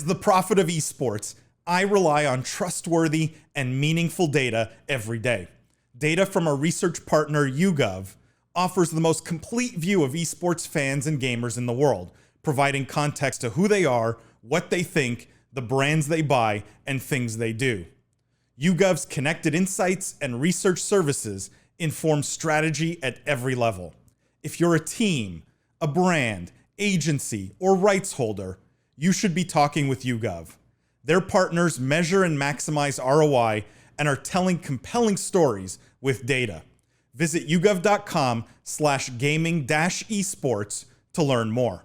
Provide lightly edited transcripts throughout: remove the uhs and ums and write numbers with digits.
As the prophet of esports, I rely on trustworthy and meaningful data every day. Data from our research partner, YouGov, offers the most complete view of esports fans and gamers in the world, providing context to who they are, what they think, the brands they buy, and things they do. YouGov's connected insights and research services inform strategy at every level. If you're a team, a brand, agency, or rights holder, you should be talking with YouGov. Their partners measure and maximize ROI and are telling compelling stories with data. Visit yougov.com/gaming-esports to learn more.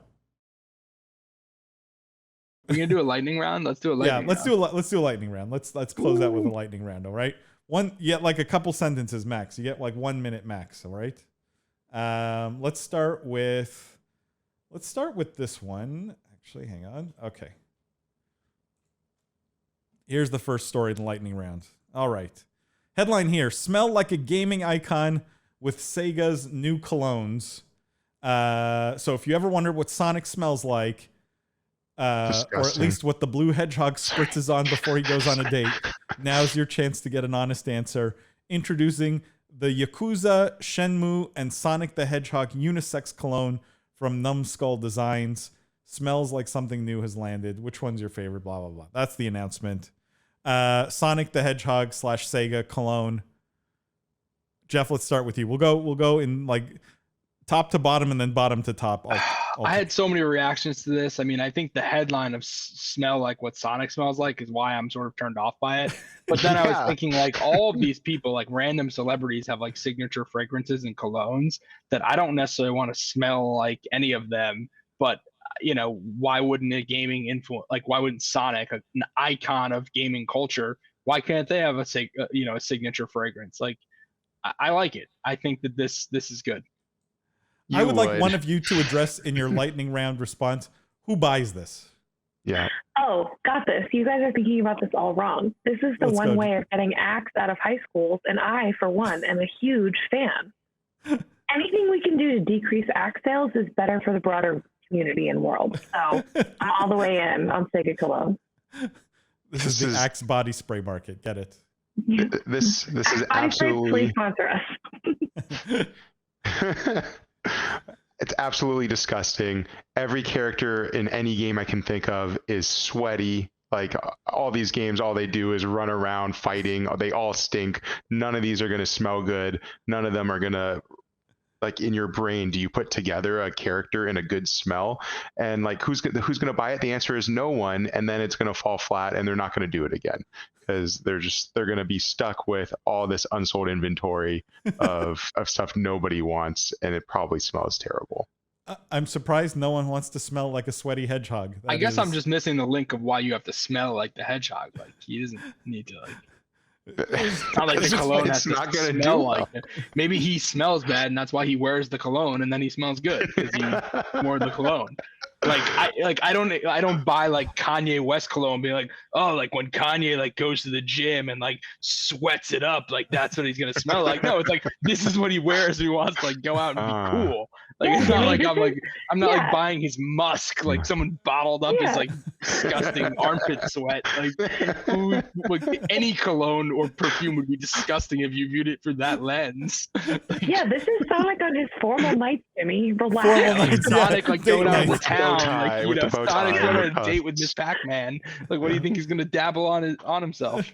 We're gonna do a lightning round. Let's do a lightning round. Let's do a lightning round. Let's close out with a lightning round. All right. You get like a couple sentences max. You get like 1 minute max. All right. Let's start with this one. Actually, hang on. Okay. Here's the first story in the lightning round. All right. Headline here: smell like a gaming icon with Sega's new colognes. So if you ever wondered what Sonic smells like, or at least what the blue hedgehog spritzes on before he goes on a date, now's your chance to get an honest answer. Introducing the Yakuza, Shenmue, and Sonic the Hedgehog unisex cologne from Numbskull Designs. Smells like something new has landed. Which one's your favorite? Blah, blah, blah. That's the announcement. Sonic the Hedgehog / Sega cologne. Jeff, let's start with you. We'll go in like top to bottom and then bottom to top. I had so many reactions to this. I mean, I think the headline of smell like what Sonic smells like is why I'm sort of turned off by it. But then I was thinking like all of these people, like random celebrities, have like signature fragrances and colognes that I don't necessarily want to smell like any of them. But you know, why wouldn't a gaming influence, like why wouldn't Sonic, an icon of gaming culture, why can't they have a signature fragrance? Like I like it. I think that this is good. I would like one of you to address in your lightning round response, who buys this? Yeah. Oh, got this. You guys are thinking about this all wrong. This is the one way of getting acts out of high schools, and I, for one, am a huge fan. Anything we can do to decrease act sales is better for the broader community and world. So I'm all the way in on Sega Cologne. This is the Axe body spray market. Get it? This is absolutely. Please sponsor us. It's absolutely disgusting. Every character in any game I can think of is sweaty. Like all these games, all they do is run around fighting. They all stink. None of these are going to smell good. None of them are going to, like, in your brain, do you put together a character in a good smell? And like, who's going to buy it? The answer is no one. And then it's going to fall flat and they're not going to do it again because they're going to be stuck with all this unsold inventory of stuff nobody wants. And it probably smells terrible. I'm surprised no one wants to smell like a sweaty hedgehog. I guess I'm just missing the link of why you have to smell like the hedgehog. Like he doesn't need to like. It's not like the cologne has to smell like it. Maybe he smells bad and that's why he wears the cologne and then he smells good because he wore the cologne. I don't buy like Kanye West cologne being like, oh, like when Kanye like goes to the gym and like sweats it up, like that's what he's gonna smell like. No, it's like this is what he wears when he wants to like go out and be cool. Like it's not like I'm not like buying his musk, like someone bottled up his like disgusting armpit sweat. Like any cologne or perfume would be disgusting if you viewed it through that lens. Yeah, this is Sonic on his formal nights, Jimmy. Relax. Sonic like going out of town, like you know, Sonic's going on a date with Miss Pac-Man. Like, what do you think he's gonna dabble on himself?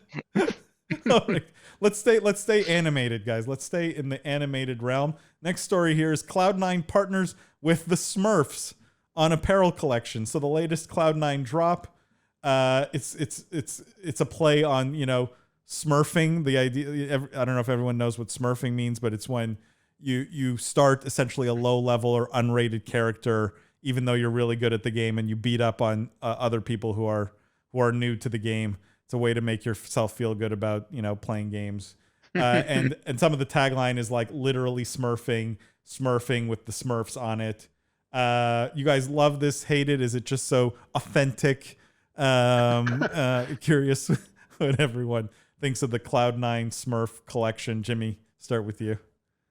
Let's stay animated, guys. Let's stay in the animated realm. Next story here is Cloud9 partners with the Smurfs on apparel collection. So the latest Cloud9 drop, it's a play on, you know, smurfing. The idea, I don't know if everyone knows what smurfing means, but it's when you start essentially a low level or unrated character, even though you're really good at the game, and you beat up on other people who are new to the game. It's a way to make yourself feel good about, you know, playing games. And some of the tagline is like literally smurfing with the Smurfs on it. You guys love this, hate it? Is it just so authentic? Curious what everyone thinks of the Cloud9 Smurf collection. Jimmy, start with you.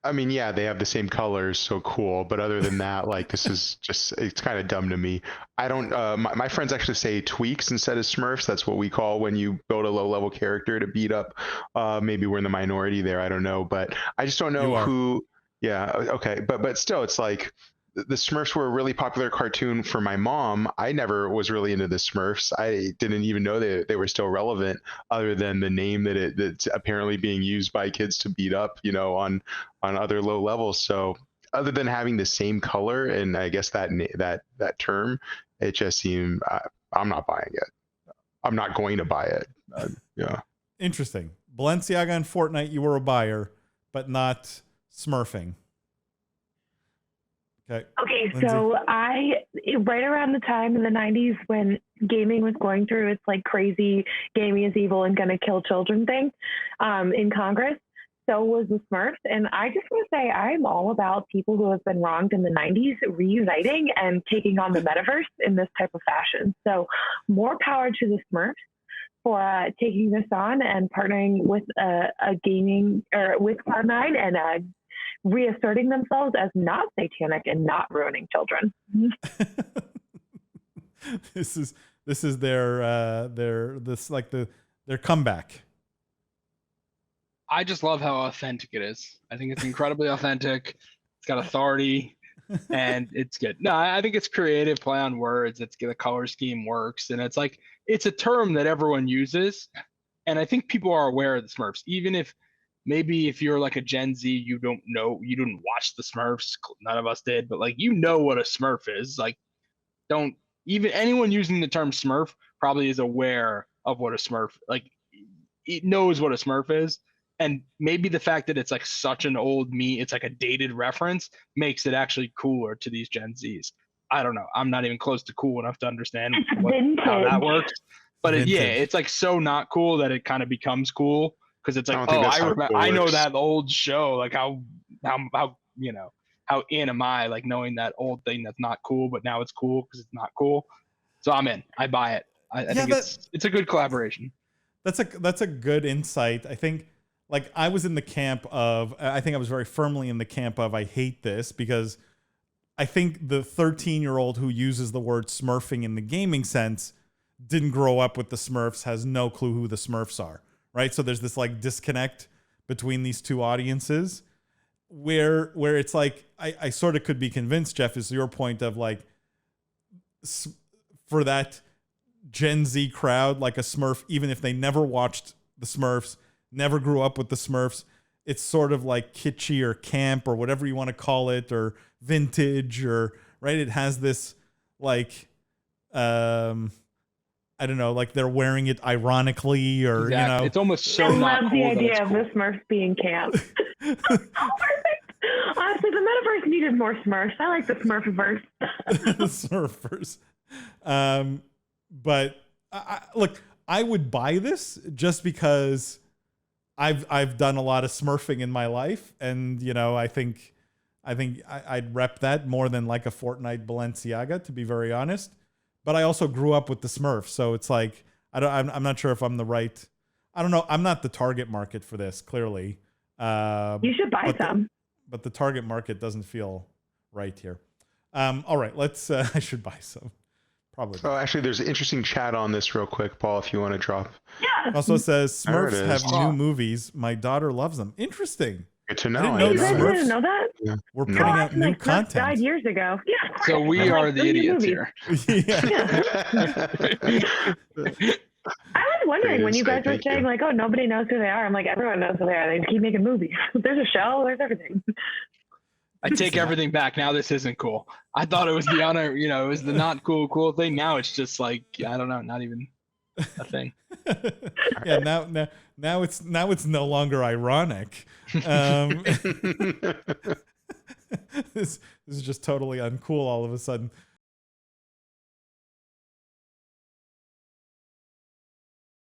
I mean, yeah, they have the same colors, so cool. But other than that, like, this is just, it's kind of dumb to me. I don't, my friends actually say tweaks instead of Smurfs. That's what we call when you build a low level character to beat up. Maybe we're in the minority there. I don't know. But I just don't know who, yeah, okay. But still, it's like, the Smurfs were a really popular cartoon for my mom. I never was really into the Smurfs. I didn't even know they were still relevant, other than the name that's apparently being used by kids to beat up, on other low levels. So other than having the same color and I guess that term, it just seemed I'm not buying it. I'm not going to buy it. Yeah. Interesting. Balenciaga and Fortnite, you were a buyer, but not Smurfing. Okay, so right around the time in the 90s when gaming was going through its like crazy gaming is evil and gonna kill children thing in Congress, so was the Smurfs. And I just want to say I'm all about people who have been wronged in the 90s reuniting and taking on the metaverse in this type of fashion. So more power to the Smurfs for taking this on and partnering with a gaming or with Cloud9 and reasserting themselves as not satanic and not ruining children. This is their comeback. I just love how authentic it is. I think it's incredibly authentic. It's got authority and it's good. No, I think it's creative play on words. The color scheme works. And it's like, it's a term that everyone uses. And I think people are aware of the Smurfs, even if maybe if you're like a Gen Z, you don't know, you didn't watch the Smurfs. None of us did, but like, what a Smurf is. Like, don't even anyone using the term Smurf probably is aware of what a Smurf, like it knows what a Smurf is. And maybe the fact that it's like such an old meme, it's like a dated reference makes it actually cooler to these Gen Zs. I don't know. I'm not even close to cool enough to understand how that works. But it's like so not cool that it kind of becomes cool. Because it's like, I know that old show. Like how in am I? Like knowing that old thing that's not cool, but now it's cool because it's not cool. So I'm in. I buy it. I think it's a good collaboration. That's a good insight. I think like I was in the camp of. I think I was very firmly in the camp of I hate this because I think the 13-year-old who uses the word Smurfing in the gaming sense didn't grow up with the Smurfs, has no clue who the Smurfs are. Right. So there's this like disconnect between these two audiences where it's like I sort of could be convinced, Jeff, is your point of like for that Gen Z crowd, like a Smurf, even if they never watched the Smurfs, never grew up with the Smurfs, it's sort of like kitschy or camp or whatever you want to call it or vintage or right. It has this like I don't know, like they're wearing it ironically or, exactly. It's almost so I not love cool the idea of the Smurfs being camp. Perfect. Honestly, the metaverse needed more Smurfs. I like the Smurfiverse. The Smurfers. But look, I would buy this just because I've done a lot of Smurfing in my life. And, I think I'd rep that more than like a Fortnite Balenciaga, to be very honest. But I also grew up with the Smurfs, so it's like I'm not sure if I'm the right. I don't know. I'm not the target market for this. Clearly, you should buy some. But the target market doesn't feel right here. All right, let's. I should buy some. Probably. Oh, actually, there's an interesting chat on this real quick, Paul. If you want to drop. Yeah. Also says Smurfs have new movies. My daughter loves them. Interesting. Good to know. I didn't know that. Yeah. We're putting out new content. Died years ago. Yeah. So we are the idiots here. I was wondering when you guys were saying like, oh, nobody knows who they are. I'm like, everyone knows who they are. They just keep making movies. There's a show. There's everything. I take everything back. Now this isn't cool. I thought it was the honor, it was the not cool thing. Now it's just like, I don't know, not even a thing. Yeah, now it's no longer ironic. This is just totally uncool all of a sudden.